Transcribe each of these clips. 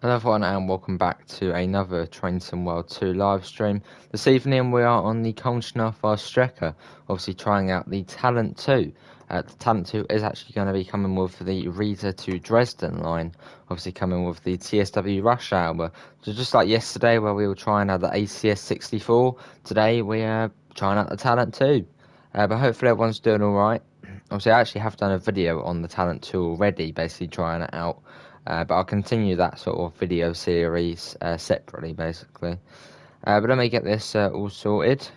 Hello everyone and welcome back to another Train Sim World 2 live stream. This evening we are on the Köln Schnellfahrstrecke, obviously trying out the Talent 2. The Talent 2 is actually going to be coming with the Riesa to Dresden line, obviously coming with the TSW rush hour. So just like yesterday where we were trying out the ACS 64, today we are trying out the Talent 2. But hopefully everyone's doing alright. Obviously I actually have done a video on the Talent 2 already, basically trying it out. But I'll continue that sort of video series separately, basically. But let me get this all sorted.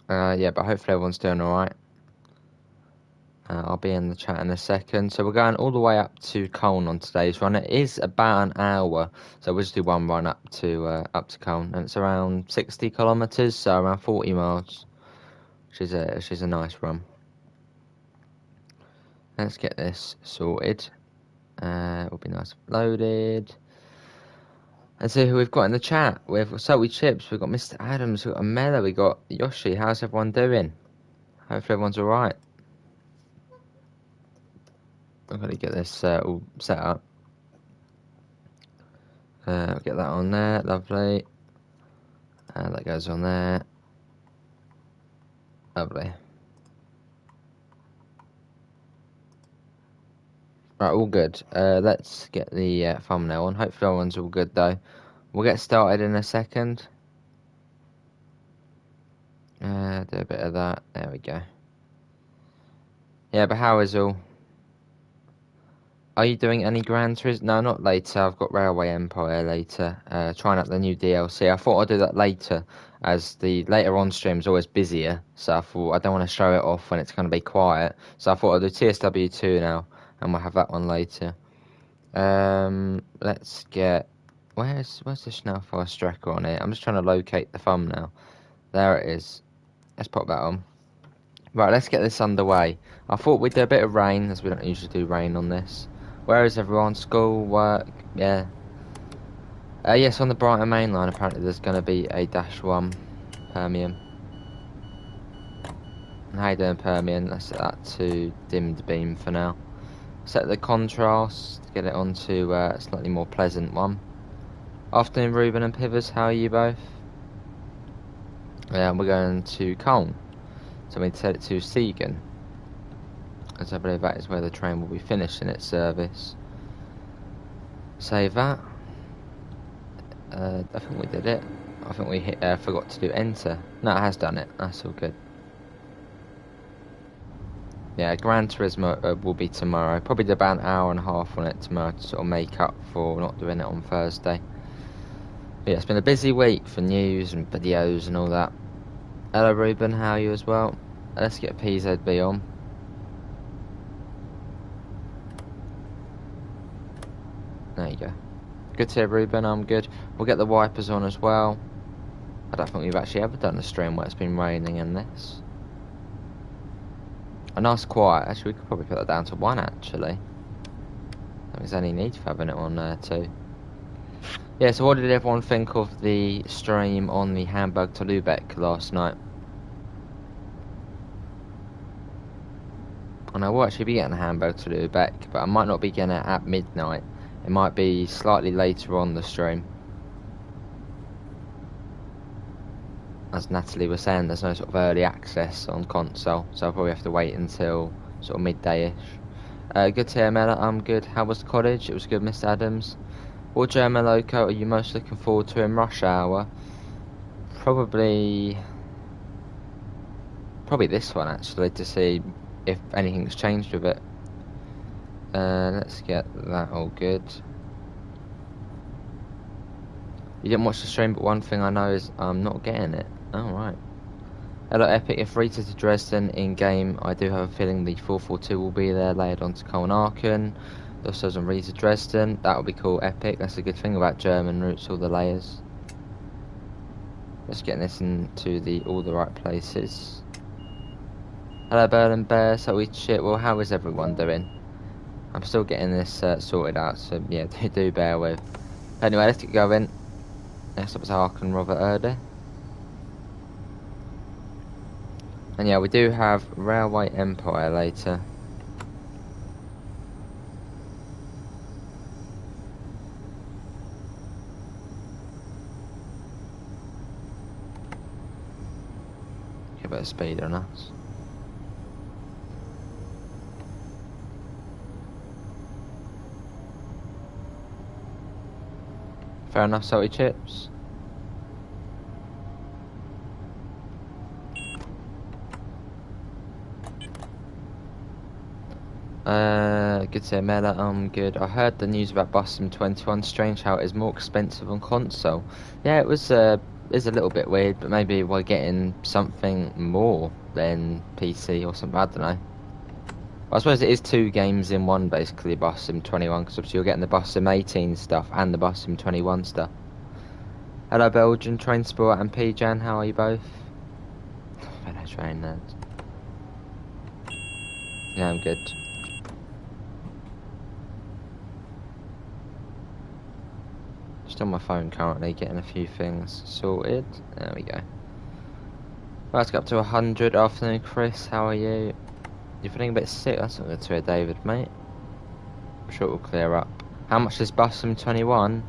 Yeah, but hopefully everyone's doing alright. I'll be in the chat in a second. So we're going all the way up to Cologne on today's run. It is about an hour, so we'll just do one run up to Cologne, and it's around 60 kilometers, so around 40 miles, which is a nice run. Let's get this sorted. It'll be nice loaded. And see who we've got in the chat. We've got Salty Chips, we've got Mr. Adams, we've got Amela, we've got Yoshi. How's everyone doing? Hopefully everyone's alright. I've got to get this all set up. Get that on there, lovely. That goes on there. Lovely. Right, all good. Let's get the thumbnail on. Hopefully everyone's all good though. We'll get started in a second. Do a bit of that. There we go. Yeah, but how is all? Are you doing any Gran Turismo? No, not later. I've got Railway Empire later. Trying out the new DLC. I thought I'd do that later, as the later on stream is always busier. So I thought I don't want to show it off when it's going to be quiet. So I thought I'd do TSW 2 now, and we'll have that one later. Let's get... Where's the Schnellfahrstrecke on it? I'm just trying to locate the thumbnail. There it is. Let's pop that on. Right, let's get this underway. I thought we'd do a bit of rain, as we don't usually do rain on this. Where is everyone? School, work, yeah. Yes, on the Brighton main line, apparently there's going to be a -1 Permian. How you doing, Permian? Let's set that to dimmed beam for now. Set the contrast, get it onto a slightly more pleasant one. Afternoon, Ruben and Pivers, how are you both? Yeah, we're going to Cologne. So we set it to Siegen, as I believe that is where the train will be finishing its service. Save that. I think we did it. I think we forgot to do enter. No, it has done it. That's all good. Yeah, Gran Turismo will be tomorrow. Probably about an hour and a half on it tomorrow to sort of make up for not doing it on Thursday. But yeah, it's been a busy week for news and videos and all that. Hello Ruben, how are you as well? Let's get PZB on. There you go. Good to hear, Ruben. I'm good. We'll get the wipers on as well. I don't think we've actually ever done a stream where it's been raining in this. A nice quiet. Actually, we could probably put that down to 1, actually. I don't think there's any need for having it on there, too. Yeah, so what did everyone think of the stream on the Hamburg to Lübeck last night? And I will actually be getting a Hamburg to Lübeck, but I might not be getting it at midnight. It might be slightly later on the stream. As Natalie was saying, there's no sort of early access on console, so I'll probably have to wait until sort of midday-ish. Good to hear, Mela. I'm good. How was college? It was good, Mr. Adams. What German loco are you most looking forward to in rush hour? Probably this one, actually, to see if anything's changed with it. Let's get that all good. You didn't watch the stream, but one thing I know is I'm not getting it. Oh, right. Hello, Epic. If Riesa to Dresden in-game, I do have a feeling the 442 will be there, layered onto Cologne. Those on Riesa Dresden. That would be cool, Epic. That's a good thing about German routes, all the layers. Let's get this into all the right places. Hello, Berlin Bear. So shit. Well, how is everyone doing? I'm still getting this sorted out, so yeah, do bear with. Anyway, let's get going. Next up is Harken Robert Erde. And yeah, we do have Railway Empire later. a bit of speed on us. Fair enough, salty chips. Good to hear, Mela. I'm good. I heard the news about Bus Sim 21. Strange how it is more expensive on console. Yeah, it was is a little bit weird, but maybe we're getting something more than PC or something. I don't know. I suppose it is 2 games in one, basically, Bus Sim 21, because obviously you're getting the Bus Sim 18 stuff and the Bus Sim 21 stuff. Hello, Belgian, Train Sport, and P-Jan. How are you both? Hello, train nerds. Yeah, I'm good. Just on my phone currently, getting a few things sorted. There we go. Well, let's go up to 100. Afternoon, Chris. How are you? You're feeling a bit sick? That's not good to hear, David, mate. I'm sure it will clear up. How much is Bus Sim 21?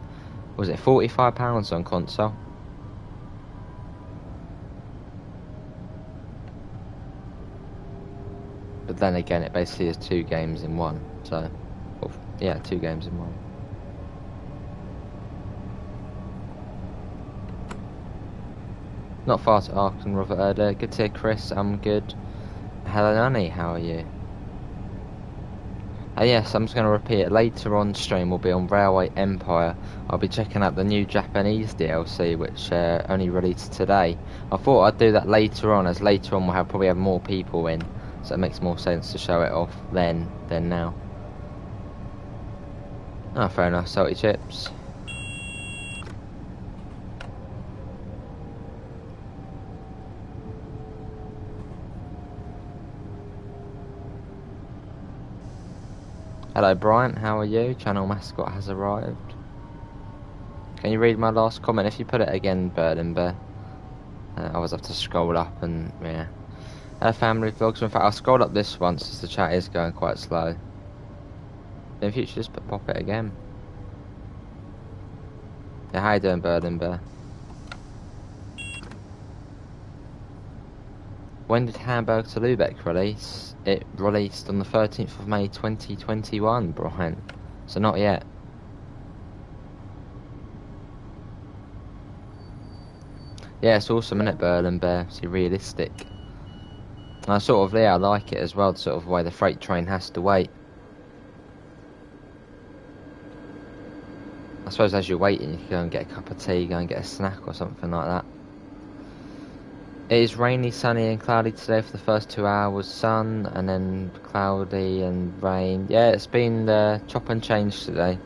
Was it £45 on console? But then again, it basically is 2 games in one. So, well, yeah, 2 games in one. Not far to Ark and Robert earlier. Good to hear, Chris. I'm good. Hello, Nanny. How are you? Yes, I'm just going to repeat it. Later on stream will be on Railway Empire. I'll be checking out the new Japanese DLC, which only released today. I thought I'd do that later on, as later on we'll probably have more people in. So it makes more sense to show it off then than now. Oh, fair enough. Salty chips. Hello, Bryant. How are you? Channel mascot has arrived. Can you read my last comment? If you put it again, Bird and Bear. I always have to scroll up and, yeah. Family vlogs. In fact, I'll scroll up this once as the chat is going quite slow. In future, just pop it again. Yeah, how you doing, Bird and Bear? When did Hamburg to Lubeck release? It released on the 13th of May 2021, Brian. So not yet. Yeah, it's awesome, isn't it, Bird and Bear? It's realistic. And I sort of, yeah, I like it as well, the sort of way the freight train has to wait. I suppose as you're waiting, you can go and get a cup of tea, go and get a snack or something like that. It is rainy, sunny and cloudy today for the first 2 hours. Sun, and then cloudy and rain. Yeah, it's been chop and change today.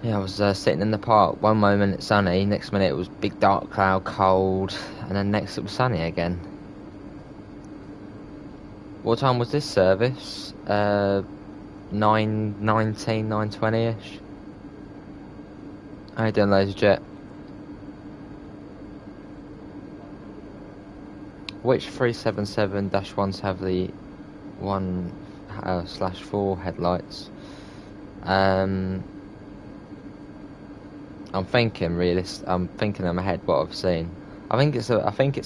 Yeah, I was sitting in the park. One moment it's sunny, next minute it was big dark cloud, cold, and then next it was sunny again. What time was this service? 9:19, 9:20ish. How you doing, Laser Jet? Which 377-1s have the 1/4 headlights? I'm thinking I'm thinking in my head what I've seen. I think it's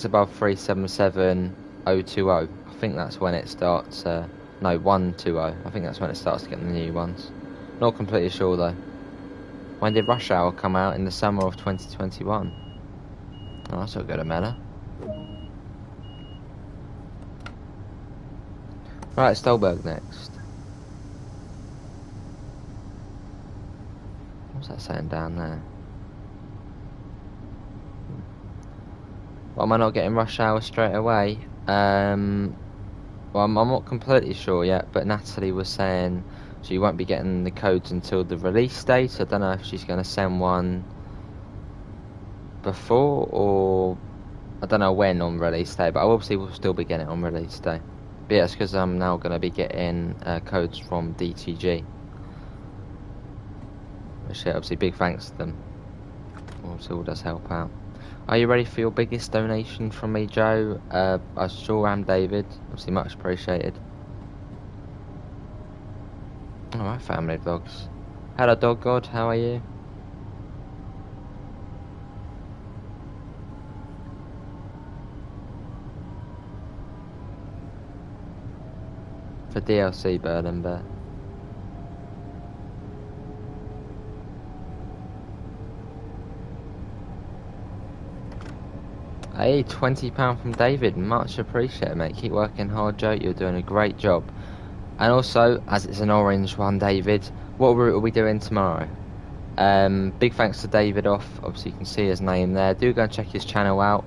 above 377-020. I think that's when it starts. No, 120. I think that's when it starts getting the new ones. Not completely sure though. When did Rush Hour come out? In the summer of 2021. Oh, that's not good, Amela. Right, Stolberg next. What's that saying down there? Well, am I not getting Rush Hour straight away? Well, I'm not completely sure yet, but Natalie was saying she won't be getting the codes until the release date. I don't know if she's going to send one before, or I don't know when on release day, but I obviously will still be getting it on release day. But yeah, it's because I'm now going to be getting codes from DTG. Which, yeah, obviously big thanks to them. Also does help out. Are you ready for your biggest donation from me, Joe? I sure am, David. Obviously much appreciated. Alright, family vlogs. Hello, Dog God, how are you? for DLC, Berlin Bear. Hey, £20 from David, much appreciated, mate. Keep working hard, Joe. You're doing a great job. And also, as it's an orange one, David, what route are we doing tomorrow? Big thanks to David off. Obviously, you can see his name there. Do go and check his channel out.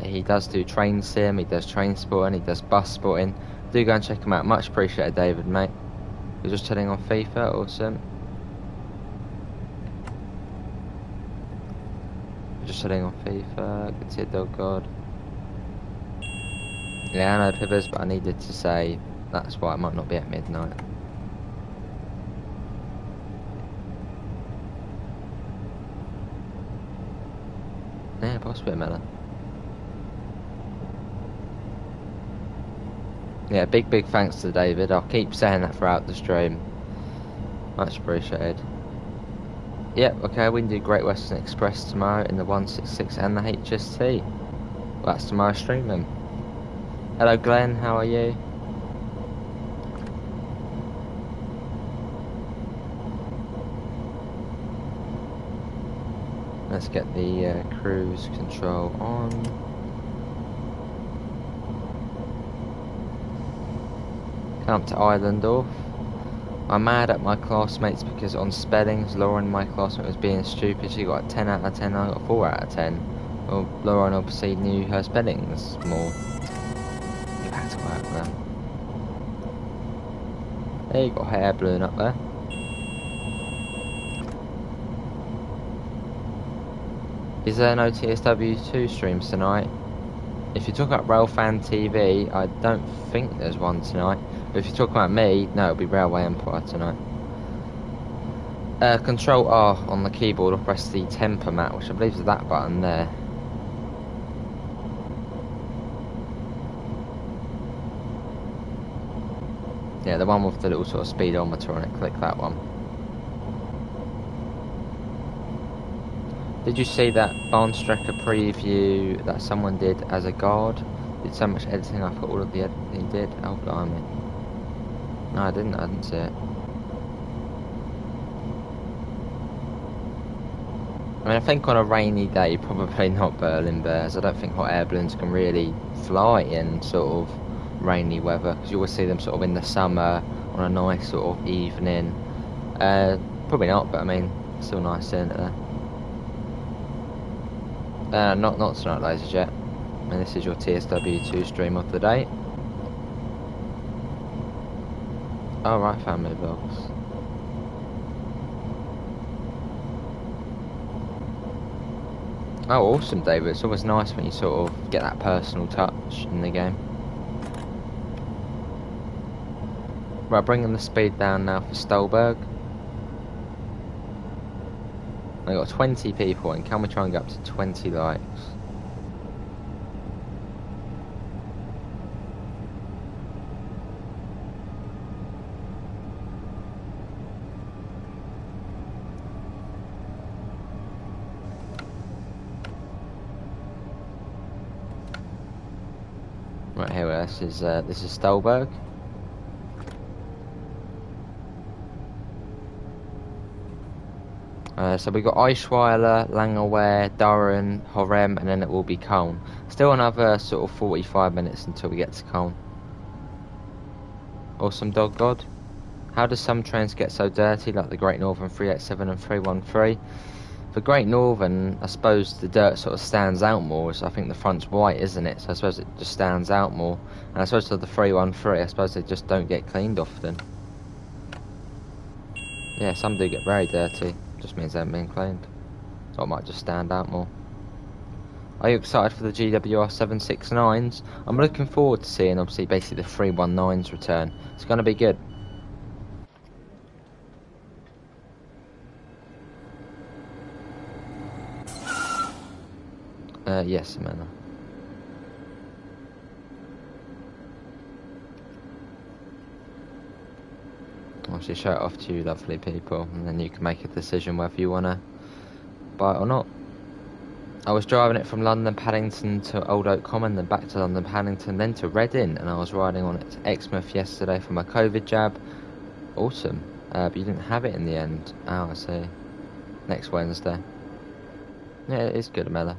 He does do train sim, he does train spotting, he does bus spotting. Do go and check him out. Much appreciated, David, mate. You're just heading on FIFA, awesome. Just heading on FIFA, good to see Dog God. Yeah, I know Pivers, but I needed to say that's why it might not be at midnight. Yeah, possibly a melon. Yeah, big thanks to David. I'll keep saying that throughout the stream. Much appreciated. Yep, okay, we can do Great Western Express tomorrow in the 166 and the HST. Well, that's tomorrow's stream then. Hello Glenn, how are you? Let's get the cruise control on. Come up to Islandorf. I'm mad at my classmates because on spellings, Lauren, my classmate, was being stupid. She got a 10 out of 10, I got a 4 out of 10. Well, Lauren obviously knew her spellings more. Get back to work then. There you got hair balloon up there. Is there no TSW2 streams tonight? If you're talking about Railfan TV, I don't think there's one tonight. But if you're talking about me, no, it'll be Railway Empire tonight. Control R on the keyboard, or press the temper mat, which I believe is that button there. Yeah, the one with the little sort of speedometer on it, click that one. Did you see that Bahnstrecke preview that someone did as a guard? Did so much editing, I forgot all of the editing he did. Oh, blimey. No, I didn't see it. I mean, I think on a rainy day, probably not Berlin Bears. I don't think hot air balloons can really fly in sort of rainy weather, because you always see them sort of in the summer on a nice sort of evening. Probably not, but I mean, still nice, isn't it there? Not tonight, ladies and gents. And this is your TSW2 stream of the day. Alright, family vlogs. Oh, awesome, David. It's always nice when you sort of get that personal touch in the game. Right, bringing the speed down now for Stolberg. I've got 20 people, and can we try and get up to 20 likes? Right, here we are. This is Stolberg. So we've got Eichweiler, Langerwehr, Durham, Harem, and then it will be Köln. Still another sort of 45 minutes until we get to Köln. Awesome, Dog God. How do some trains get so dirty, like the Great Northern 387 and 313? For Great Northern, I suppose the dirt sort of stands out more, so I think the front's white, isn't it? So I suppose it just stands out more. And I suppose for the 313, I suppose they just don't get cleaned often. Yeah, some do get very dirty. Just means they haven't been cleaned. So it might just stand out more. Are you excited for the GWR 769s? I'm looking forward to seeing, obviously, basically the 319s return. It's going to be good. Yes, Amanda. Obviously, shout off to you, lovely people, and then you can make a decision whether you want to buy it or not. I was driving it from London Paddington to Old Oak Common, then back to London Paddington, then to Reading, and I was riding on it to Exmouth yesterday for my COVID jab. Awesome. But you didn't have it in the end. Oh, I see. Next Wednesday. Yeah, it is good, Amela.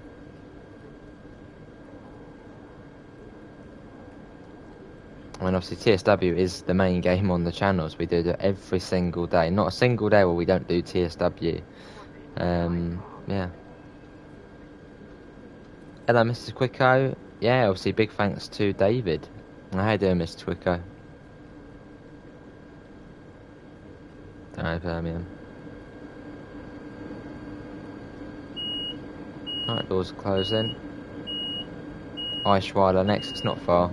I mean, obviously TSW is the main game on the channels. We do it every single day. Not a single day where we don't do TSW. Yeah. Hello, Mr. Quicko. Yeah, obviously big thanks to David. How you doing, Mr. Quicko? Don't know, Birmingham. Alright, doors are closing. Eichweiler next, it's not far.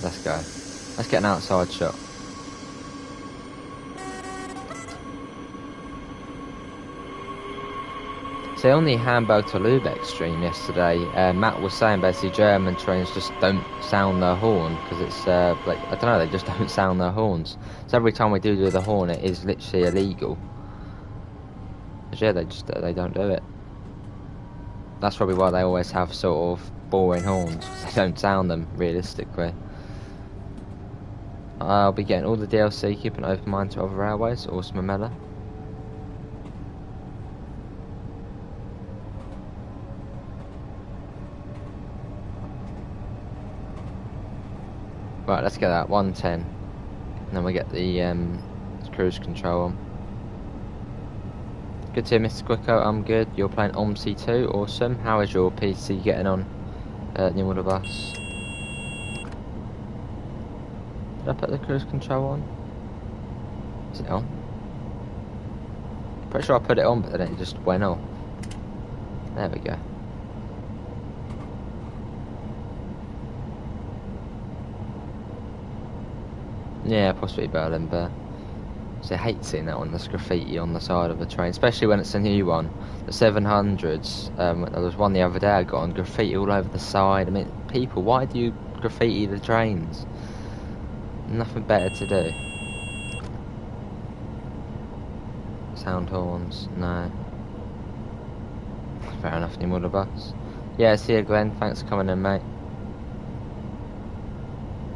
Let's go. Let's get an outside shot. So on the Hamburg to Lübeck stream yesterday, Matt was saying basically German trains just don't sound their horn because it's like, I don't know, they just don't sound their horns. So every time we do the horn, it is literally illegal. But yeah, they don't do it. That's probably why they always have sort of boring horns, because they don't sound them realistically. I'll be getting all the DLC, keeping an open mind to other railways. Awesome, Amela. Right, let's get that 110, and then we get the cruise control on. Good to hear, Mr. Quicko. I'm good. You're playing OMSI too. Awesome. How is your PC getting on? New order bus. Did I put the cruise control on? Is it on? Pretty sure I put it on, but then it just went off. There we go. Yeah, possibly Berlin, but I hate seeing that one. There's graffiti on the side of a train, especially when it's a new one. The 700s. There was one the other day I got on graffiti all over the side. I mean, people, why do you graffiti the trains? Nothing better to do. Sound horns, no. Fair enough, new model bus. Yeah, see you, Glenn. Thanks for coming in, mate.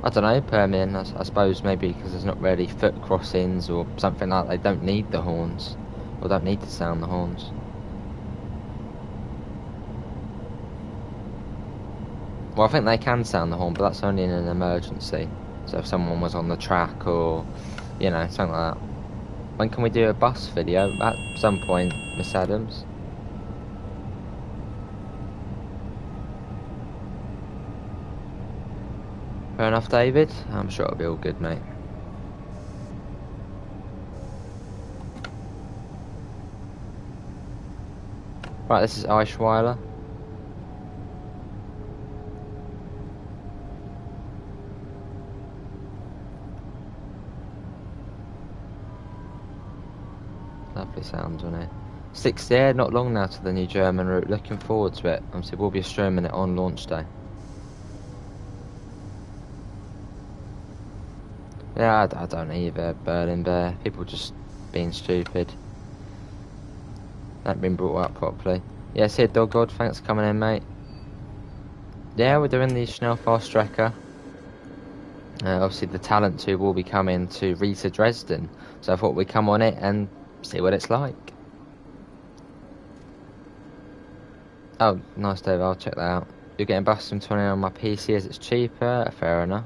I don't know, Permian. I suppose maybe because there's not really foot crossings or something like that. They don't need the horns, or don't need to sound the horns. Well, I think they can sound the horn, but that's only in an emergency. So if someone was on the track or, you know, something like that. When can we do a bus video? At some point, Miss Adams. Fair enough, David. I'm sure it'll be all good, mate. Right, this is Eichweiler. Lovely sounds on it. 60, yeah, not long now to the new German route. Looking forward to it. Obviously, we'll be streaming it on launch day. Yeah, I don't either, Berlin Bear. People just being stupid. Not been brought up properly. Yes, here, Dog God, thanks for coming in, mate. Yeah, we're doing the Schnellfahrstrecke. Obviously, the Talent 2 will be coming to Riesa Dresden. So I thought we'd come on it and see what it's like. Oh, nice, Dave. I'll check that out. You're getting busted from 20 on my PC as it's cheaper. Fair enough.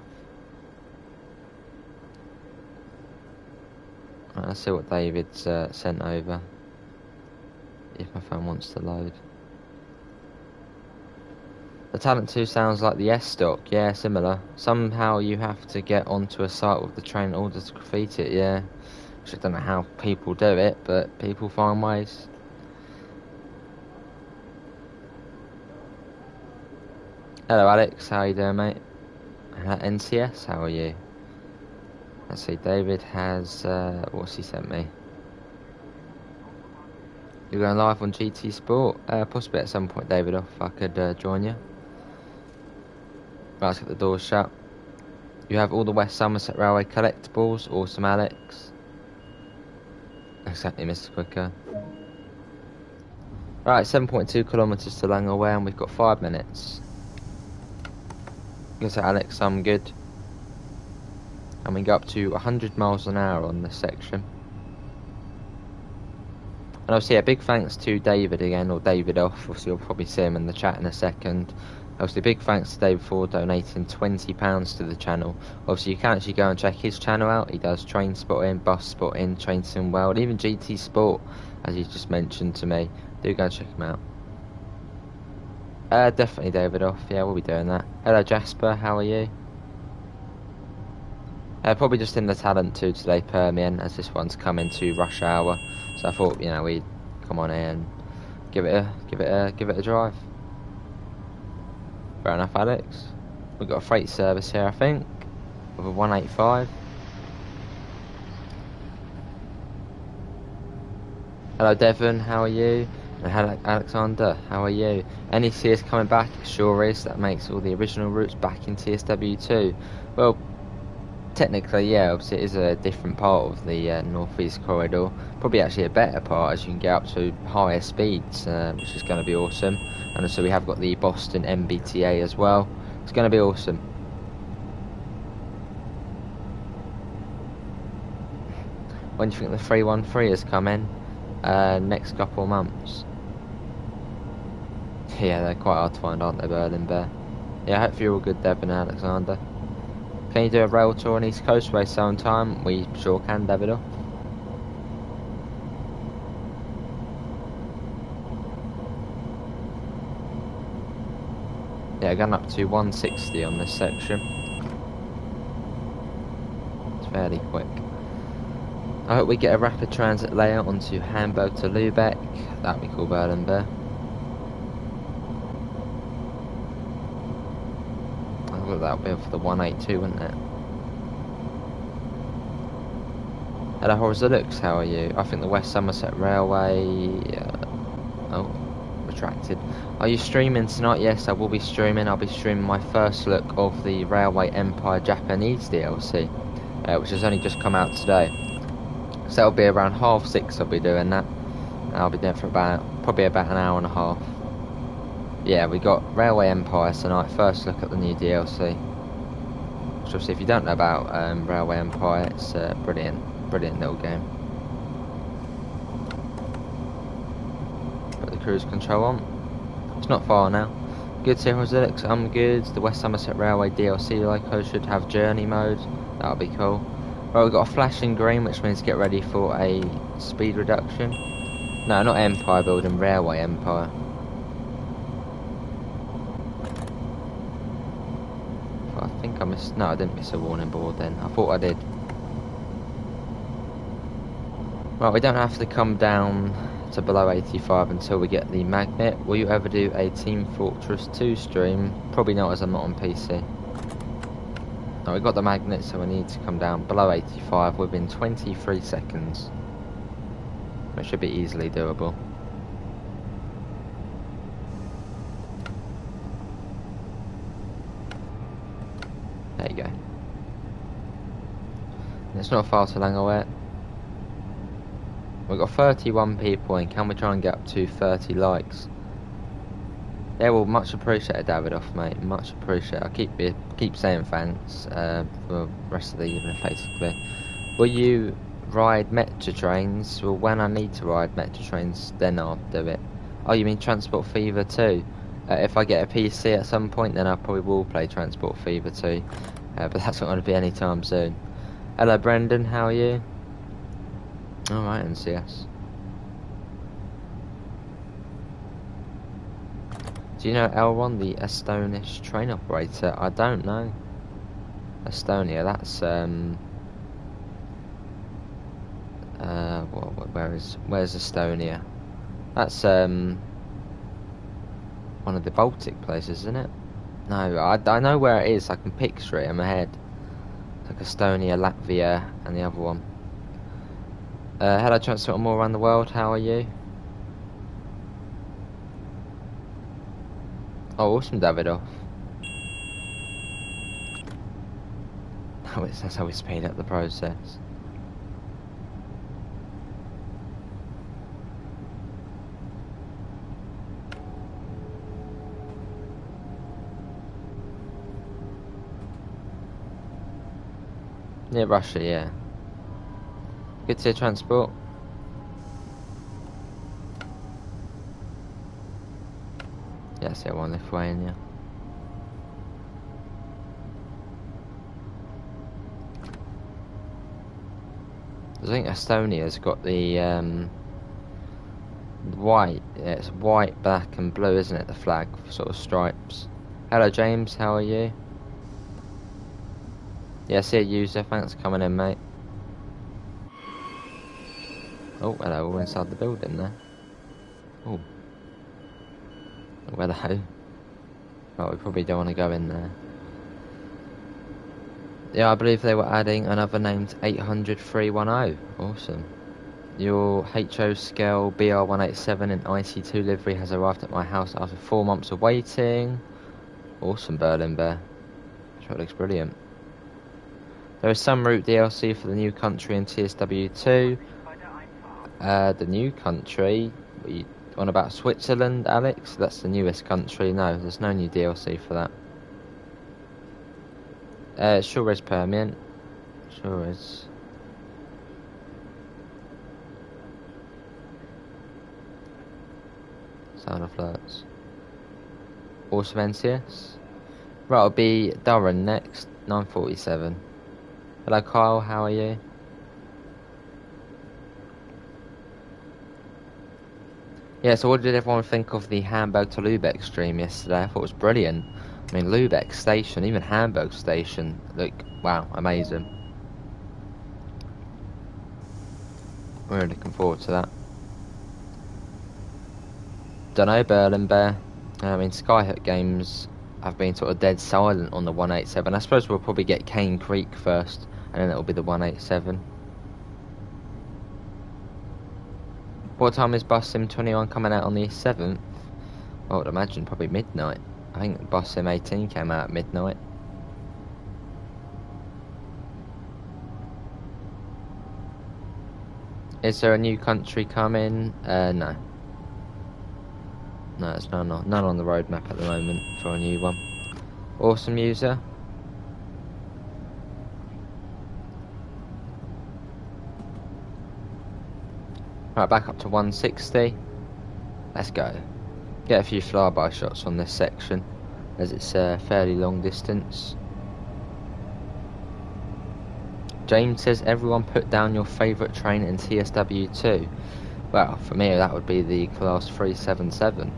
Right, let's see what David's sent over. If my phone wants to load. The Talent 2 sounds like the S-Stock. Yeah, similar. Somehow you have to get onto a site with the train in order to graffiti it, yeah. Which I don't know how people do it, but people find ways. Hello Alex, how you doing, mate? NCS, how are you? Let's see, David has, what's he sent me? You're going live on GT Sport? Possibly at some point, David, if I could join you. Right, let's get the doors shut. You have all the West Somerset Railway collectibles. Awesome, Alex. Exactly, Mr. Quicker. Right, 7.2 kilometres to Langaway, and we've got 5 minutes. Yes, Alex, I'm good. And we go up to 100 miles an hour on this section. And obviously, a big thanks to David again, or David Off. Obviously, you'll probably see him in the chat in a second. Obviously, big thanks to David for donating £20 to the channel. Obviously, you can actually go and check his channel out. He does train spotting, bus spotting, train sim world, even GT Sport, as he's just mentioned to me. Do go and check him out. Definitely David Off. Yeah, we'll be doing that. Hello, Jasper. How are you? Probably just in the talent 2 today, Permian, as this one's coming to rush hour. So I thought, you know, we'd come on here and give it a drive. Fair enough, Alex. We've got a freight service here, I think, with a 185. Hello, Devon. How are you? And hello, Alexander. How are you? NEC is coming back. It sure is. That makes all the original routes back in TSW2. Well, technically, yeah, obviously it is a different part of the northeast corridor. Probably actually a better part, as you can get up to higher speeds, which is going to be awesome. And also we have got the Boston MBTA as well. It's going to be awesome. When do you think the 313 has come in? Next couple of months. Yeah, they're quite hard to find, aren't they, Berlin Bear? Yeah, hopefully you're all good, Devon and Alexander. Can you do a rail tour on East Coast Way sometime? We sure can, David. Yeah, going up to 160 on this section. It's fairly quick. I hope we get a rapid transit layout onto Hamburg to Lübeck. That'd be cool, Berlin Bear. I thought that would be for the 182, wouldn't it? Hello, Horizolux, how are you? I think the West Somerset Railway... oh, retracted. Are you streaming tonight? Yes, I will be streaming. I'll be streaming my first look of the Railway Empire Japanese DLC, which has only just come out today. So that'll be around 6:30 I'll be doing that. And I'll be there for probably about an hour and a half. Yeah, we got Railway Empire tonight, first look at the new DLC. So obviously if you don't know about Railway Empire, it's brilliant little game. Put the cruise control on. It's not far now. Good to hear, Rosilix. I'm good. The West Somerset Railway DLC loco should have journey mode. That'll be cool. Right, we've got a flashing green, which means get ready for a speed reduction. No, not Empire building, Railway Empire. I think I missed... No, I didn't miss a warning board then. I thought I did. Right, we don't have to come down to below 85 until we get the magnet. Will you ever do a Team Fortress 2 stream? Probably not, as I'm not on PC. Now, we've got the magnet, so we need to come down below 85 within 23 seconds. Which should be easily doable. There you go. And it's not far to Langaway. We've got 31 people, and can we try and get up to 30 likes? Yeah, well, much appreciated, Davidoff, mate. Much appreciated. I keep saying thanks for the rest of the evening, basically. Will you ride metro trains? Well, when I need to ride metro trains, then I'll do it. Oh, you mean Transport Fever 2? If I get a PC at some point, then I probably will play Transport Fever 2. But that's not going to be anytime soon. Hello, Brendan. How are you? Alright, NCS. Do you know Elron, the Estonish train operator? I don't know. Estonia, that's where's Estonia? That's one of the Baltic places, isn't it? No, I know where it is. I can picture it in my head. It's like Estonia, Latvia, and the other one. Hello, Transport More Around the World. How are you? Oh, awesome, Davidoff. That's how we speed up the process. Near Russia, yeah. Good tier transport. Yeah, that's the one, Lithuania. I think Estonia's got the white. Yeah, it's white, black, and blue, isn't it? The flag, sort of stripes. Hello, James. How are you? Yeah, see a user. Thanks for coming in, mate. Oh, hello. We're inside the building there. Oh. Hello. Oh, we probably don't want to go in there. Yeah, I believe they were adding another name to 800-310. Awesome. Your HO scale BR187 and IC2 livery has arrived at my house after 4 months of waiting. Awesome, Berlin Bear. Sure, looks brilliant. There is some route DLC for the new country in TSW2. The new country? What you on about Switzerland, Alex? That's the newest country. No, there's no new DLC for that. Sure is permanent. Sure is. Sound of flirts. Awesome NCS. Right, it'll be Durham next, 9:47. Hello, Kyle. How are you? Yeah, so what did everyone think of the Hamburg to Lübeck stream yesterday? I thought it was brilliant. I mean, Lübeck station, even Hamburg station, look, wow, amazing. We're really looking forward to that. Dunno, Berlin Bear. I mean, Skyhook games have been sort of dead silent on the 187. I suppose we'll probably get Cane Creek first, and then it'll be the 187. What time is Bus Sim 21 coming out on the 7th? I would imagine probably midnight. I think Bus Sim 18 came out at midnight. Is there a new country coming? No. No, it's none on the roadmap at the moment for a new one. Awesome user. Right, back up to 160. Let's go. Get a few flyby shots on this section, as it's a fairly long distance. James says, everyone put down your favourite train in TSW2. Well, for me that would be the Class 377.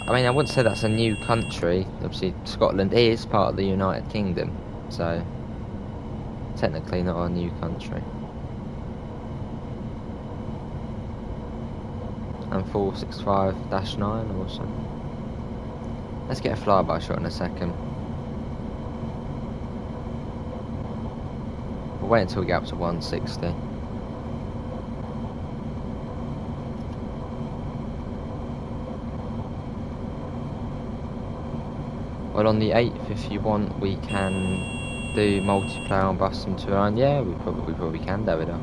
I mean, I wouldn't say that's a new country. Obviously, Scotland is part of the United Kingdom, so technically not a new country. And 465-9, awesome. Let's get a flyby shot in a second. We'll wait until we get up to 160. Well, on the 8th, if you want, we can do multiplayer on Bus Sim 29. Yeah, we probably can do it up.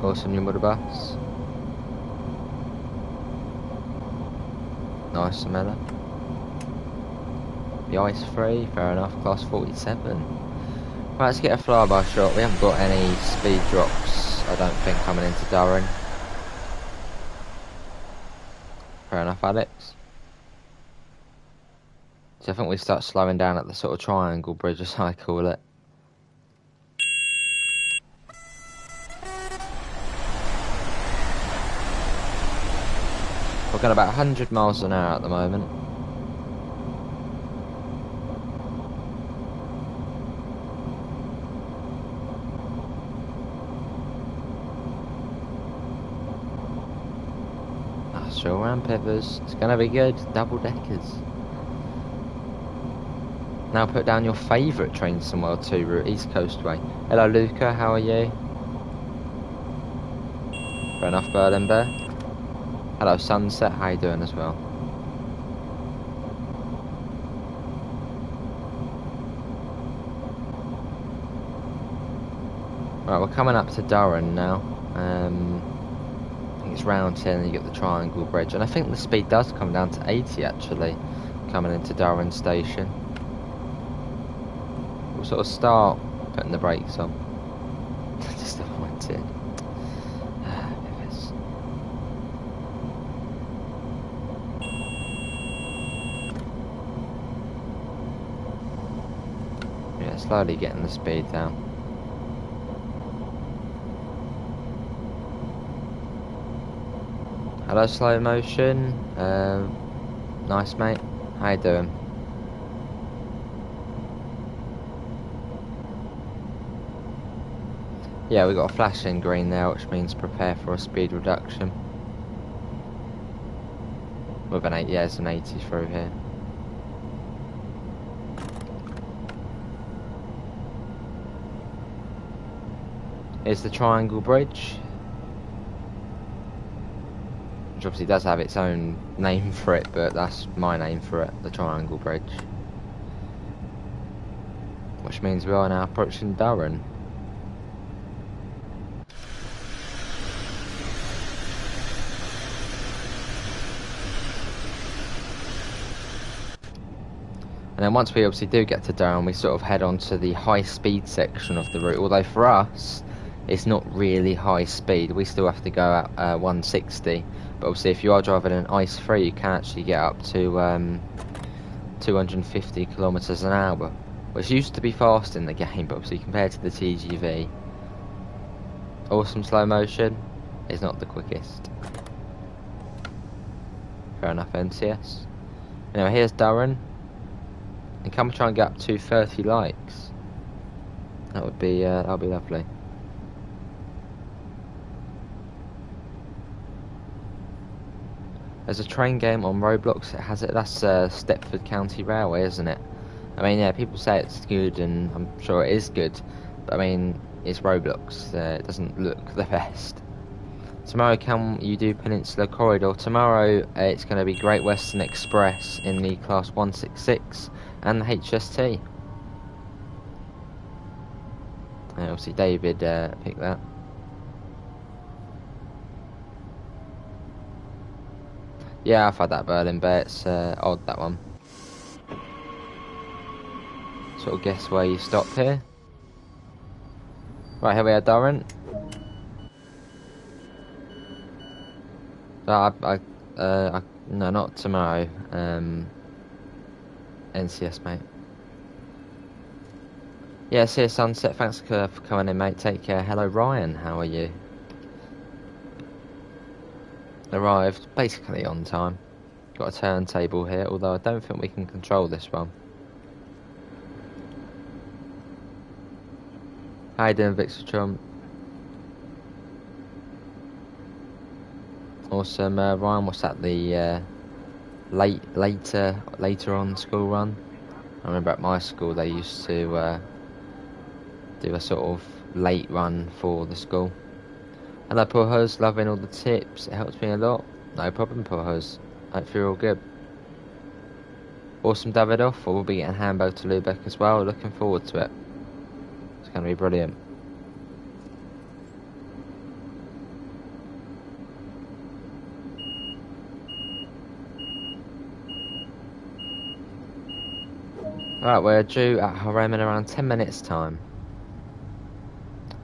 Awesome, new model bus. Nice, Samela. The ice free, fair enough. Class 47. Right, let's get a flyby shot. We haven't got any speed drops, I don't think, coming into Durham. Fair enough, Alex. So I think we start slowing down at the sort of triangle bridge, as I call it. We're going about 100 miles an hour at the moment. That's sure round Pivers. It's going to be good. Double deckers. Now put down your favourite train somewhere to route East Coast Way. Hello Luca, how are you? Fair enough, Berlin Bear. Hello Sunset, how you doing as well? Right, we're coming up to Durham now. I think it's round here, and you get the triangle bridge, and I think the speed does come down to 80 actually, coming into Durham station. We'll sort of start putting the brakes on. Just avoid it. Yeah, slowly getting the speed down. Hello, slow motion. Nice, mate. How you doing? Yeah, we got a flashing green there, which means prepare for a speed reduction. With an 80, yeah, it's an 80 through here. Here's the triangle bridge, which obviously does have its own name for it, but that's my name for it, the triangle bridge. Which means we are now approaching Durham. And then once we obviously do get to Durham, we sort of head on to the high speed section of the route, although for us it's not really high speed. We still have to go at 160, but obviously if you are driving an ice free, you can actually get up to 250 kilometers an hour, which used to be fast in the game, but obviously compared to the TGV, awesome slow motion is not the quickest. Fair enough, NCS. Anyway, here's Durham, and can we try and get up to 30 likes? That would be lovely. There's a train game on Roblox. It has it. That's Stepford County Railway, isn't it? I mean, yeah, people say it's good, and I'm sure it is good. But I mean, it's Roblox. It doesn't look the best. Tomorrow, can you do Peninsula Corridor? Tomorrow, it's going to be Great Western Express in the Class 166 and the HST. And obviously, David picked that. Yeah, I've had that Berlin Bear. It's odd, that one. Sort of guess where you stop here. Right, here we are, Durham. No, not tomorrow. NCS, mate. Yeah, see you sunset. Thanks for coming in, mate. Take care. Hello, Ryan. How are you? Arrived basically on time. Got a turntable here, although I don't think we can control this one. How you doing, Victor Trump? Awesome, Ryan. What's that? The later on school run. I remember at my school they used to do a sort of late run for the school. Hello, poor Huz, loving all the tips. It helps me a lot. No problem, poor Huz. Hope you're all good. Awesome, Davidoff. We'll be getting Hamburg to Lübeck as well. Looking forward to it. It's going to be brilliant. Right, we're due at Harem in around 10 minutes time.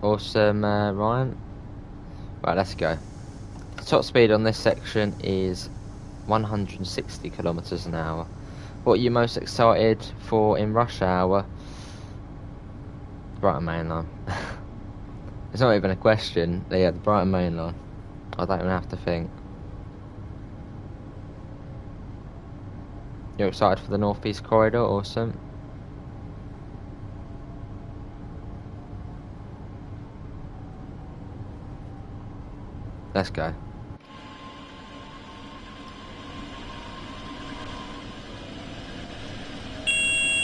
Awesome, Ryan. Right, let's go. The top speed on this section is 160 kilometers an hour. What are you most excited for in rush hour? Brighton Main Line. It's not even a question. Yeah, the Brighton Main Line. I don't even have to think. You're excited for the North East Corridor? Awesome. Let's go.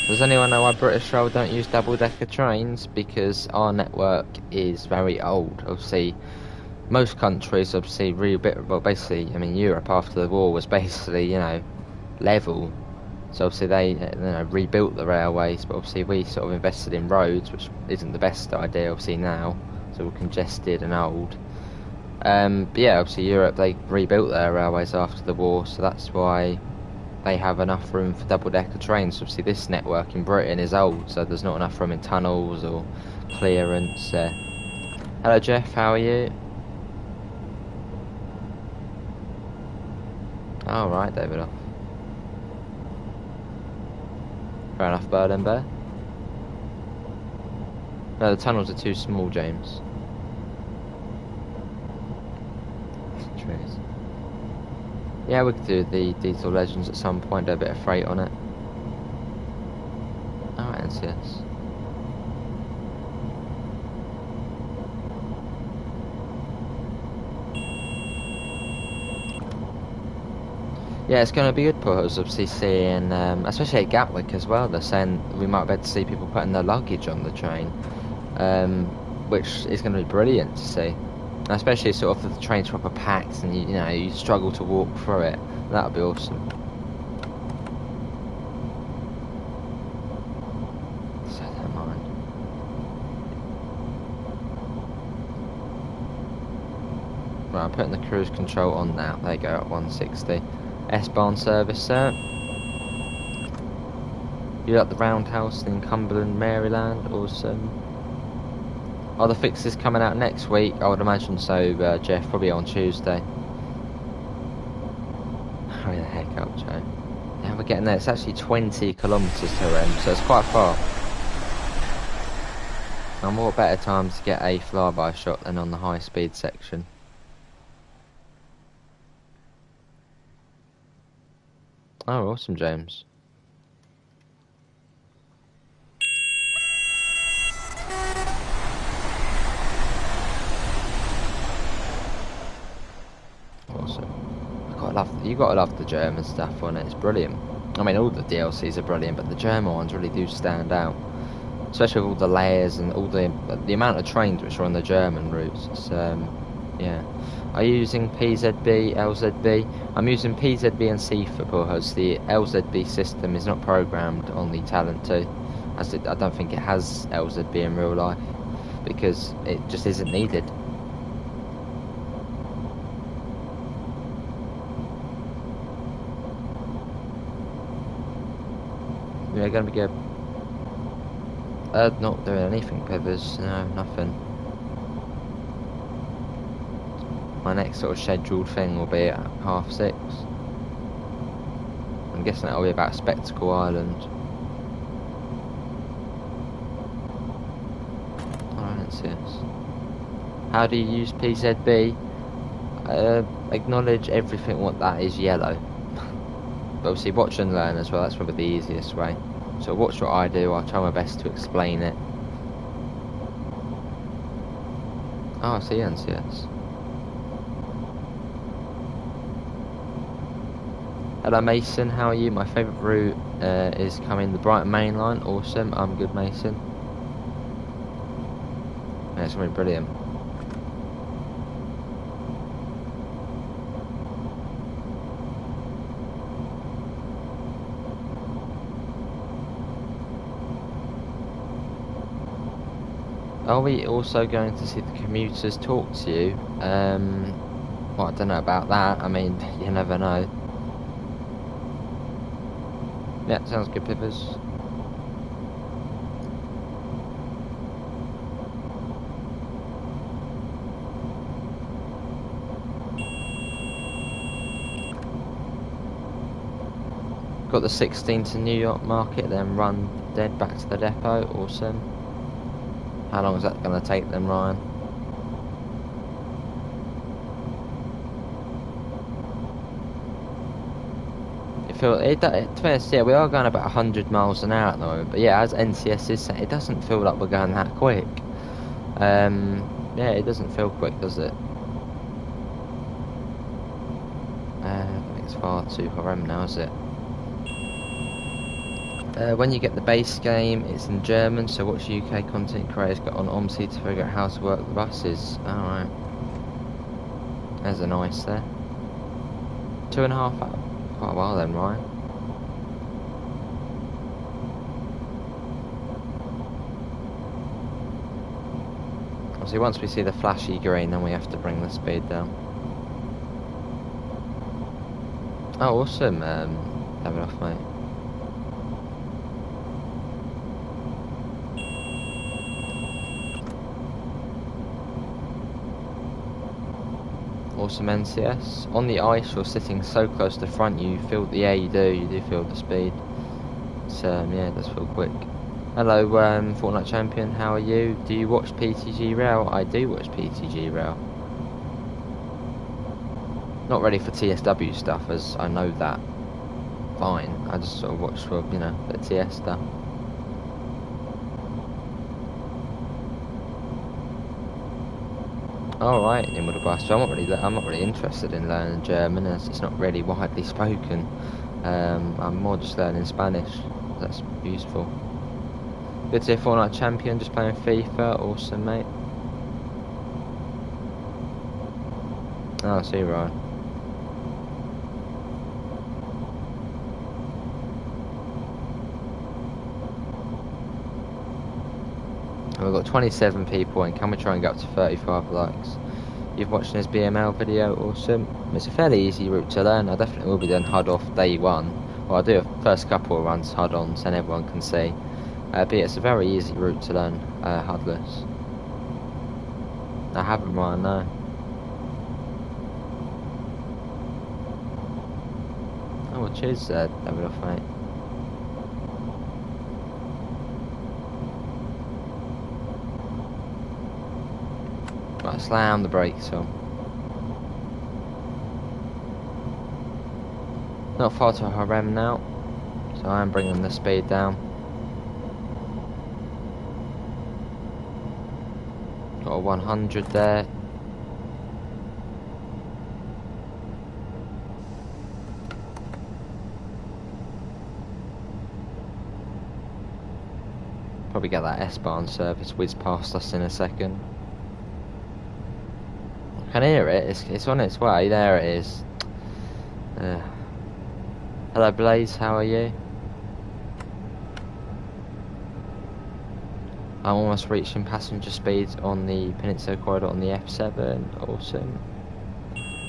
Does anyone know why British Rail don't use double-decker trains? Because our network is very old. Obviously, most countries obviously rebuilt. Well, basically, I mean, Europe after the war was basically, you know, level. So obviously they rebuilt the railways, but obviously we sort of invested in roads, which isn't the best idea obviously now. So we're congested and old. But yeah, obviously Europe, they rebuilt their railways after the war, so that's why they have enough room for double-decker trains. Obviously this network in Britain is old, so there's not enough room in tunnels or clearance. Hello Jeff, how are you? Oh right, David off. Fair enough, Berlin Bear. No, the tunnels are too small, James. Trees. Yeah, we could do the Diesel Legends at some point, do a bit of freight on it. Alright, NCS. Yeah, it's going to be good, because obviously seeing, especially at Gatwick as well, they're saying we might be able to see people putting their luggage on the train, which is going to be brilliant to see. Especially sort of if the train's proper packed and you know you struggle to walk through it. That would be awesome. So don't mind. Right, I'm putting the cruise control on now. There you go, at 160. S-Bahn service, sir. You're at the Roundhouse in Cumberland, Maryland. Awesome. Are the fixes coming out next week? I would imagine so, Jeff. Probably on Tuesday. Hurry the heck up, Joe. Yeah, we're getting there. It's actually 20 kilometres to Harem, so it's quite far. And what better time to get a flyby shot than on the high-speed section? Oh, awesome, James. Awesome. You gotta love the German stuff on it. It's brilliant. I mean, all the DLCs are brilliant, but the German ones really do stand out. Especially with all the layers and all the amount of trains which are on the German routes. It's, yeah. Are you using PZB, LZB? I'm using PZB and CFA because the LZB system is not programmed on the Talent 2. I don't think it has LZB in real life because it just isn't needed. We're going to be good. Not doing anything, Pivers. No, nothing. My next sort of scheduled thing will be at 6:30. I'm guessing that'll be about Spectacle Island. Alright, NCS. How do you use PZB? Acknowledge everything what that is yellow. But obviously watch and learn as well, that's probably the easiest way. So watch what I do, I'll try my best to explain it. Oh, I see NCS. Hello Mason, how are you? My favourite route is coming the Brighton Main Line. Awesome, I'm good Mason. Yeah, it's going to be brilliant. Are we also going to see the commuters talk to you? Well, I don't know about that. I mean, you never know. Yeah, sounds good, Pippers. Got the 16 to New York Market, then run dead back to the depot. Awesome. How long is that going to take them, Ryan? To be honest, yeah, we are going about 100 miles an hour at the moment, but yeah, as NCS is saying, it doesn't feel like we're going that quick. Yeah, it doesn't feel quick, does it? I think it's far too Harem now, is it? When you get the base game, it's in German, so watch UK content creators got on OMSI to figure out how to work the buses. Alright. There's a nice there. 2.5 hours. Quite a while then, Ryan. Obviously, once we see the flashy green, then we have to bring the speed down. Oh, awesome. Have it off, mate. Awesome NCS. On the ice, you're sitting so close to the front, you feel the air, you do feel the speed. It's, yeah, it does feel quick. Hello, Fortnite Champion, how are you? Do you watch PTG Rail? I do watch PTG Rail. Not ready for TSW stuff, as I know that. Fine, I just sort of watch for, you know, the TS stuff. Alright, so I'm not really interested in learning German, as it's not really widely spoken. I'm more just learning Spanish. That's useful. Good to hear Fortnite Champion, just playing FIFA. Awesome, mate. Oh, I see, right. We've got 27 people, and can we try and get up to 35 likes? You've watched this BML video, awesome. It's a fairly easy route to learn. I definitely will be doing HUD off day one. Well, I'll do a first couple of runs HUD on, so everyone can see. But yeah, it's a very easy route to learn HUDless. I haven't, Ryan, no. Oh, well, cheers, David off, mate. Right, slam the brakes on. Not far to Harem now, so I am bringing the speed down. Got a 100 there. Probably get that S-Bahn service whiz past us in a second. I can hear it, it's on its way, there it is. Hello Blaze, how are you? I'm almost reaching passenger speeds on the Peninsula Corridor on the F7, awesome.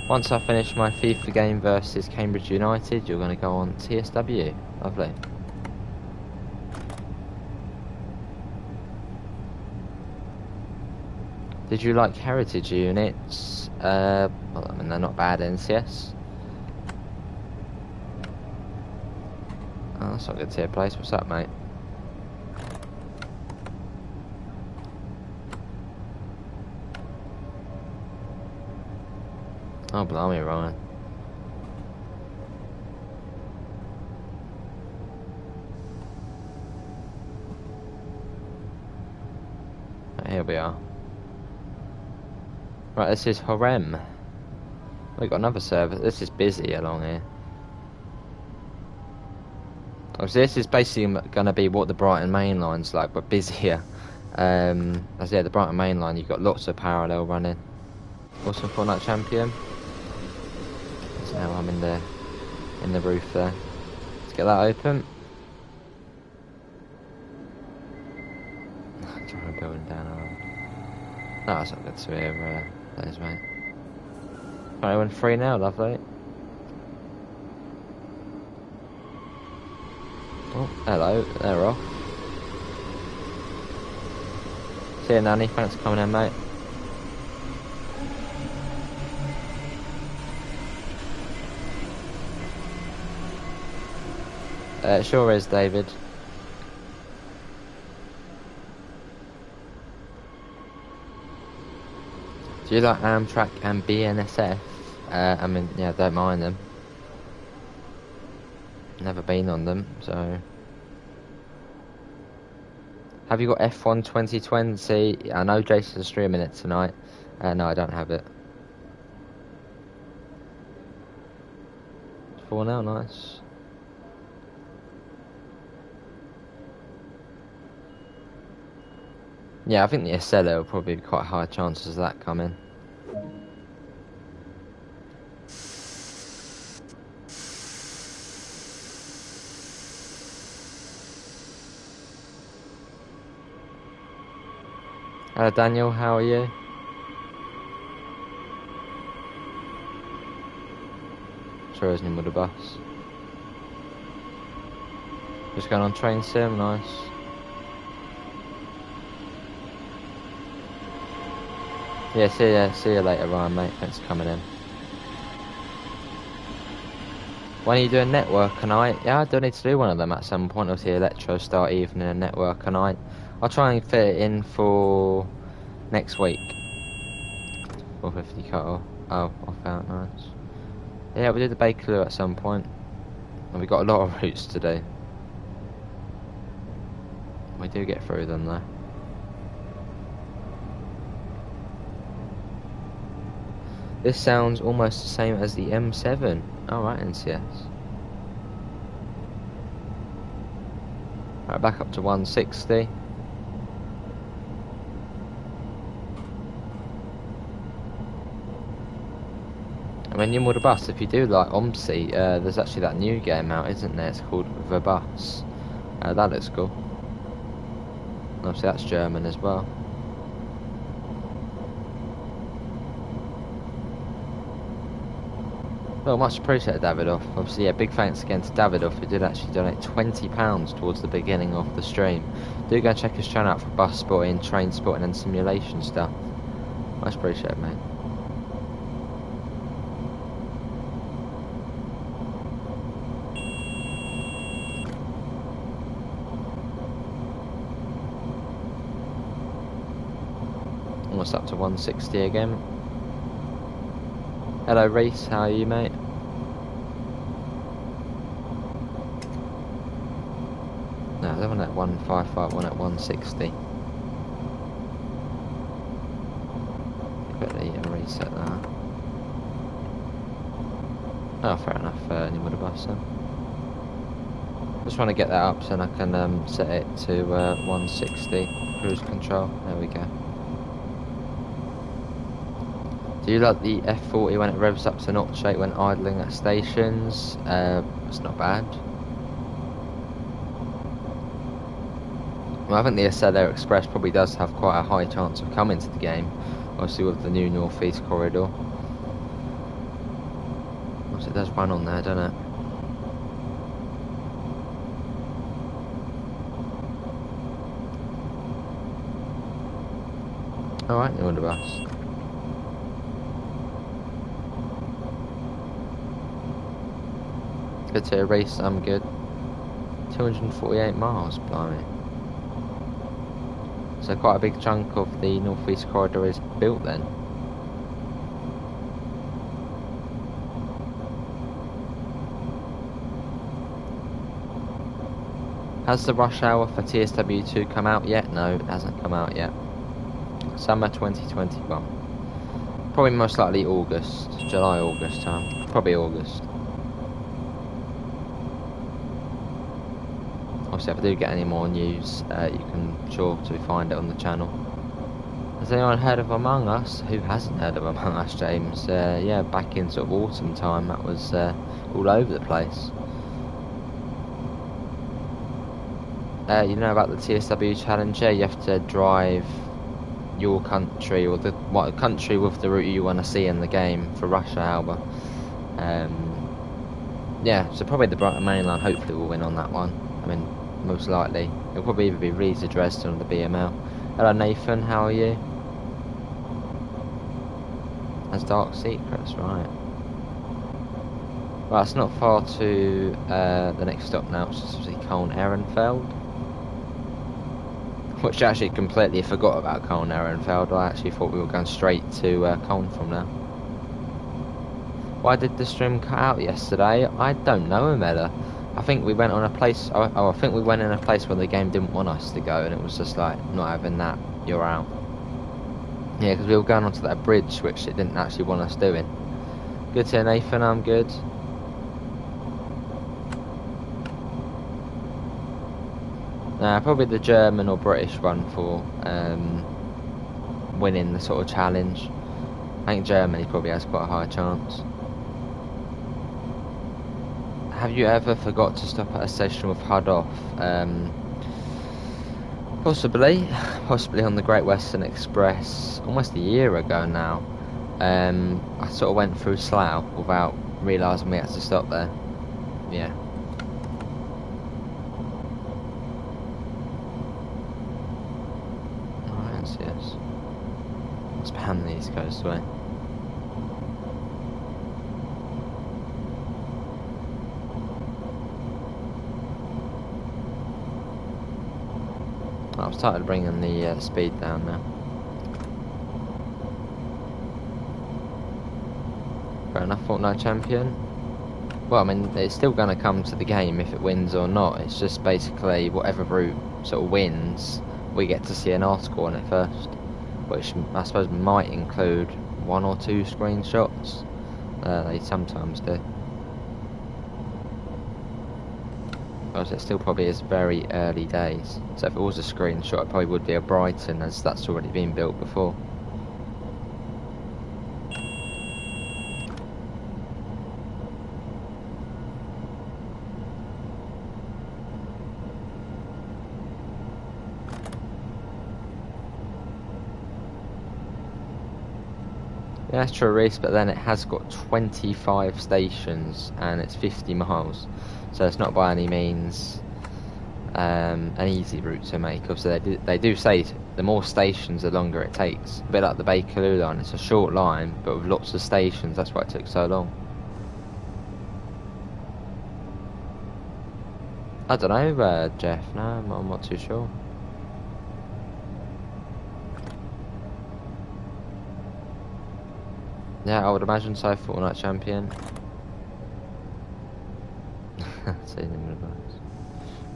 Once I finish my FIFA game versus Cambridge United, you're going to go on TSW, lovely. Did you like heritage units? Well, I mean, they're not bad NCS. Oh, that's not a good tier place. What's up, mate? Oh, blimey, Ryan. Right, here we are. Right, this is Harem. We've got another service. This is busy along here. Obviously, this is basically going to be what the Brighton main line's like, but busier. As yeah, the Brighton main line, you've got lots of parallel running. Awesome Fortnite Champion. So now I'm in the roof there. Let's get that open. Trying to build down. No, that's not good to hear. Those, mate. Right, we're 3 now, lovely. Oh, hello, they're off. See you, Nanny, thanks for coming in, mate. It sure is, David. Do you like Amtrak and BNSF? I mean, yeah, I don't mind them. Never been on them, so... Have you got F1 2020? I know Jason's streaming it tonight. No, I don't have it. 4 now, nice. Yeah, I think the Estella will probably be quite high chances of that coming. Hello Daniel, how are you? Sure isn't in with the bus. Just going on train sim, nice. Yeah, see you later, Ryan, mate. Thanks for coming in. When are you doing network night? Yeah, I do need to do one of them at some point. Obviously, Electro start evening and network night. I'll try and fit it in for next week. 450 cut off. Oh, off out, nice. Yeah, we did the Bakerloo at some point. And we got a lot of routes to do. We do get through them though. This sounds almost the same as the M7. Alright, NCS. Right, back up to 160. I mean, you're the bus. If you do like OMSI, there's actually that new game out, isn't there? It's called The Bus. That looks cool. Obviously, that's German as well. Well, much appreciated, Davidoff. Obviously, yeah, big thanks again to Davidoff, who did actually donate £20 towards the beginning of the stream. Do go and check his channel out for bus spotting, train spotting, and simulation stuff. Much appreciated, mate. Almost up to 160 again. Hello Reese, how are you, mate? No, they're one at 155, one at 160. Quickly reset that. Oh, fair enough, any with a bus then. Just want to get that up so I can set it to 160 cruise control. There we go. Do you like the F40 when it revs up to 0 when idling at stations? It's not bad. Well, I think the Acela Express probably does have quite a high chance of coming to the game, obviously with the new North East corridor. Obviously it does run on there, doesn't it? Alright, you're on the bus. Good to race, I'm good. 248 miles, blimey. So quite a big chunk of the North East corridor is built then. Has the rush hour for TSW2 come out yet? No, it hasn't come out yet. Summer 2021. Probably most likely August, July, August time. Probably August. Obviously, if I do get any more news, you can sure to find it on the channel. Has anyone heard of Among Us? Who hasn't heard of Among Us, James? Yeah, back in sort of autumn time, that was all over the place. You know about the TSW challenge? Yeah, you have to drive your country or the country with the route you want to see in the game for rush hour. Yeah, so probably the Brighton Main Line hopefully will win on that one. I mean, most likely. It'll probably either be Reeds or Dresden or the BML. Hello Nathan, how are you? That's Dark Secrets, right. Well, it's not far to the next stop now, it's just obviously Köln Ehrenfeld. Which I actually completely forgot about Köln Ehrenfeld. I actually thought we were going straight to Köln from there. Why did the stream cut out yesterday? I don't know, Amela. I think we went on a place. I think we went in a place where the game didn't want us to go, and it was just like not having that. You're out. Yeah, because we were going onto that bridge, which it didn't actually want us doing. Good to Nathan. I'm good. Probably the German or British one for winning the sort of challenge. I think Germany probably has quite a high chance. Have you ever forgot to stop at a station with HUD off? Possibly on the Great Western Express almost a year ago now. I sort of went through Slough without realising we had to stop there. Yeah. Alright, so yes. What's behind the East Coast way? I've started bringing the speed down now. Fair enough, Fortnite champion. Well, I mean, it's still going to come to the game if it wins or not. It's just basically whatever route sort of wins, we get to see an article on it first, which I suppose might include 1 or 2 screenshots. They sometimes do. Because it still probably is very early days. So if it was a screenshot, it probably would be a Brighton, as that's already been built before. Yeah, that's true, Reese, but then it has got 25 stations and it's 50 miles, so it's not by any means an easy route to make. Obviously, they do say the more stations, the longer it takes. A bit like the Bakerloo line, it's a short line, but with lots of stations, that's why it took so long. I don't know, Jeff, no, I'm not too sure. Yeah, I would imagine so, Fortnite champion.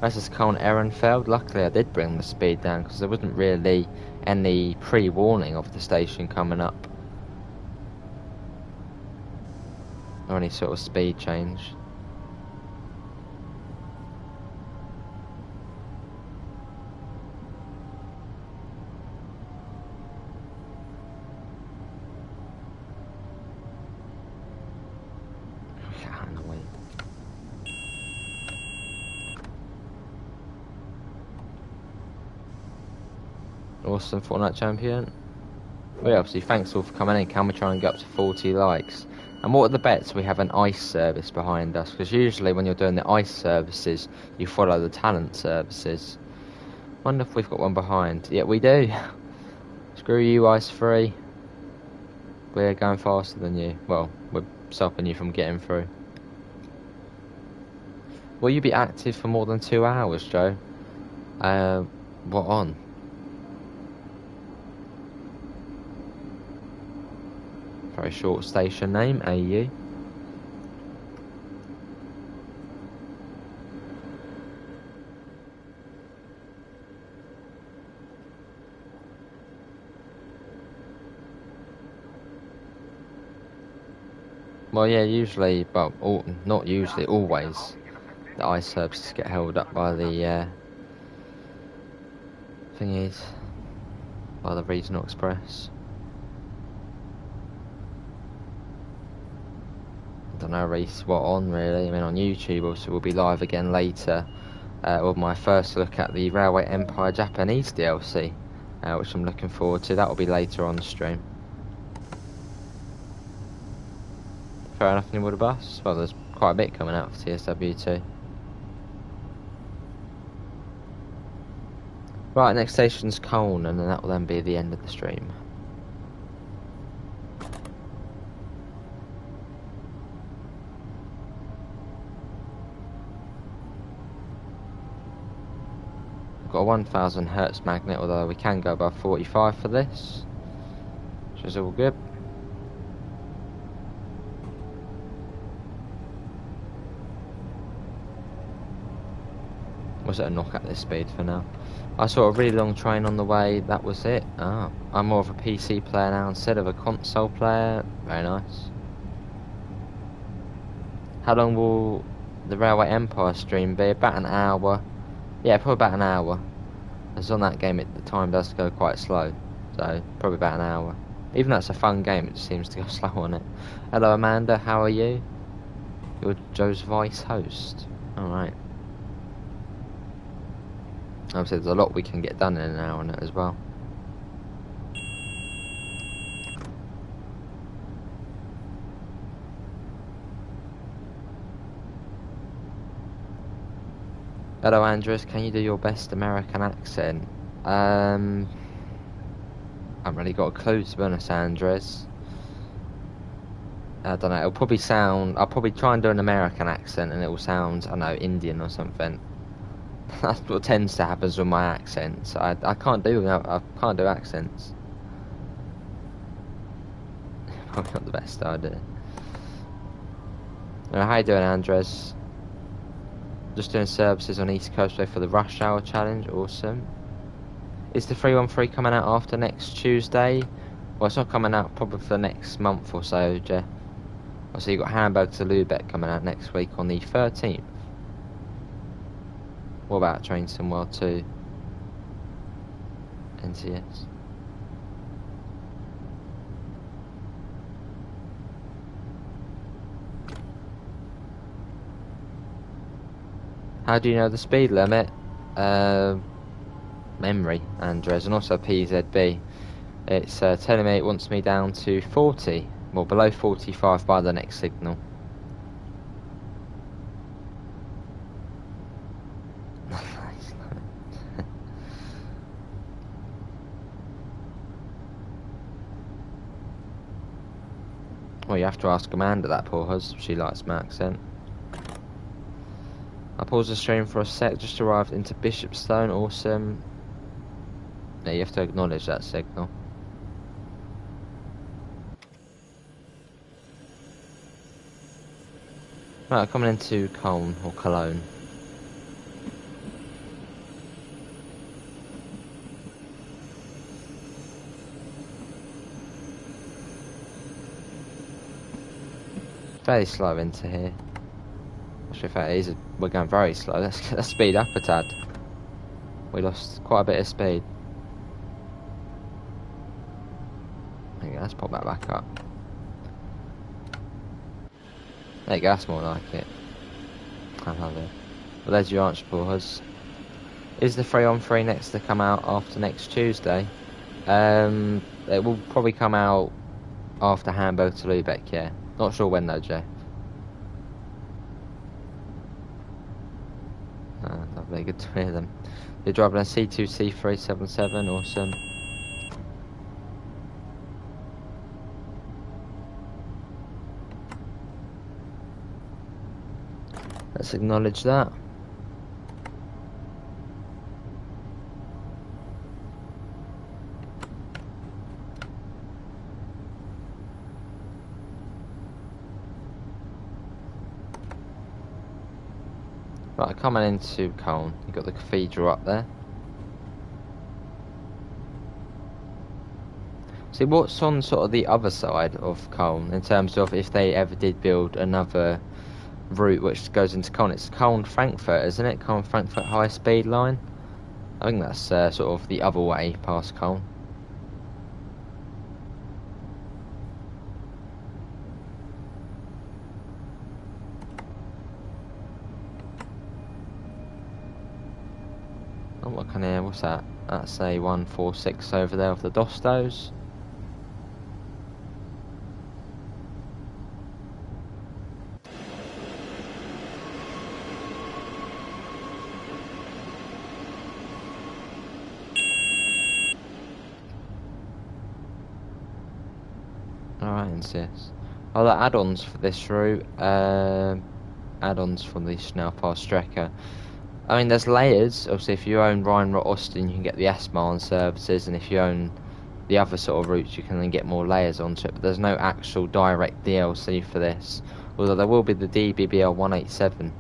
Versus Cologne Ehrenfeld. Luckily I did bring the speed down because there wasn't really any pre-warning of the station coming up. Or any sort of speed change. Awesome, Fortnite champion. Well, obviously, thanks all for coming in. Can we try and get up to 40 likes? And what are the bets? We have an ice service behind us, because usually when you're doing the ice services, you follow the talent services. Wonder if we've got one behind. Yeah, we do. Screw you, ice free. We're going faster than you. Well, we're stopping you from getting through. Will you be active for more than 2 hours, Joe? What on? Very short station name, AU. Well, yeah, usually, well, not usually, always, the ice services get held up by the thingies, by the regional express. I don't know, Reese, what on really. I mean, on YouTube, also we'll be live again later with my first look at the Railway Empire Japanese DLC, which I'm looking forward to. That will be later on the stream. Fair enough, New Water Bus. Well, there's quite a bit coming out for TSW2. Right, next station's Köln, and then that will then be the end of the stream. Got a 1000 Hertz magnet, although we can go above 45 for this, which is all good. Was it a knock at this speed for now? I saw a really long train on the way, that was it. Ah, I'm more of a PC player now instead of a console player. Very nice. How long will the Railway Empire stream be? About an hour. Yeah, probably about an hour. As on that game, the time does go quite slow. So, probably about an hour. Even though it's a fun game, it just seems to go slow on it. Hello Amanda, how are you? You're Joe's vice host. Alright. Obviously, there's a lot we can get done in an hour on it as well. Hello, Andres. Can you do your best American accent? I haven't really got a clue, to be honest, Andres. I don't know. It'll probably sound. I'll probably try and do an American accent, and it will sound, I don't know, Indian or something. That's what tends to happen with my accents. I can't do accents. Probably not the best idea. How you doing, Andres? Just doing services on East Coast Way for the Rush Hour Challenge. Awesome. Is the 313 coming out after next Tuesday? Well, it's not coming out probably for the next month or so, Jeff. So you've got Hamburg to Lübeck coming out next week on the 13th. What about Train Somewhere 2? NCS. How do you know the speed limit? Memory, Andres, and also PZB. It's telling me it wants me down to 40, well below 45 by the next signal. Well, you have to ask Amanda that, poor hus. She likes my accent. I paused the stream for a sec, just arrived into Bishopstone. Awesome. Yeah, you have to acknowledge that signal. Right, coming into Köln or Cologne. Fairly slow into here. Actually, in fact, we're going very slow. Let's speed up a tad. We lost quite a bit of speed. There you go, let's pop that back up. There you go, that's more like it. I love it. Well, there's your answer, Paul's. Is the 3-on-3 next to come out after next Tuesday? It will probably come out after Hamburg to Lübeck, yeah. Not sure when though, Jeff. Lovely, good to hear them. You're driving a C2 C377, awesome. Let's acknowledge that. Right, coming into Cologne, you've got the cathedral up there. See, what's on sort of the other side of Cologne in terms of if they ever did build another route which goes into Cologne? It's Cologne-Frankfurt, isn't it? Cologne-Frankfurt high-speed line. I think that's sort of the other way past Cologne. Oh, what can I hear? What's that? That's a 146 over there of the Dostos. Alright, NCS. Oh, the add-ons for this route. Add-ons from the Schnellfahrstrecke. I mean, there's layers. Obviously, if you own Rhine-Austin, you can get the S-Bahn services, and if you own the other sort of routes, you can then get more layers onto it. But there's no actual direct DLC for this, although there will be the DBBL 187.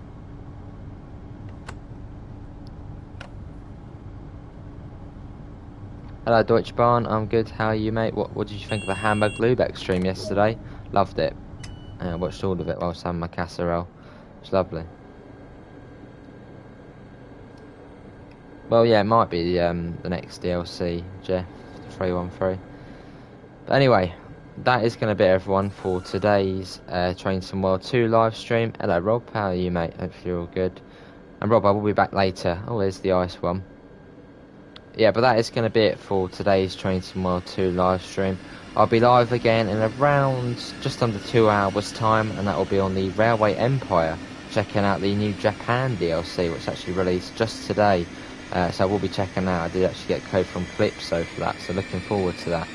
Hello, Deutsche Bahn. I'm good. How are you, mate? What did you think of the Hamburg Lübeck stream yesterday? Loved it. I watched all of it while I was having my casserole. It's lovely. Well, yeah, it might be the next DLC, Jeff, the 313. But anyway, that is going to be everyone for today's Train Some World 2 live stream. Hello, Rob. How are you, mate? Hope you're all good. And Rob, I will be back later. Oh, there's the ice one. yeah, but that is going to be it for today's Train Sim World 2 live stream. I'll be live again in around just under 2 hours time, and that will be on the Railway Empire, checking out the new Japan DLC, which actually released just today. So I will be checking that. I did actually get code from Calypso for that, so looking forward to that.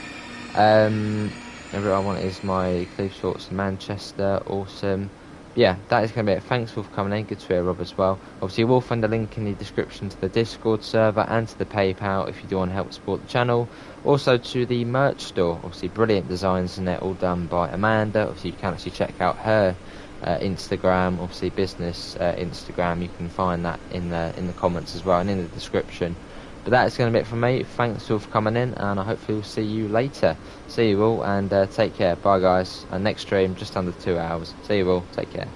Everyone I want is my Cliff Shorts in Manchester. Awesome. Yeah, that is going to be it. Thanks for coming in. Good to hear, Rob, as well. Obviously, you will find a link in the description to the Discord server and to the PayPal if you do want to help support the channel. Also to the merch store. Obviously, brilliant designs in there, all done by Amanda. Obviously, you can actually check out her Instagram, obviously business Instagram. You can find that in the comments as well and in the description. But that is going to be it from me. Thanks all for coming in, and I hopefully will see you later. See you all, and take care. Bye, guys. And next stream, just under 2 hours. See you all. Take care.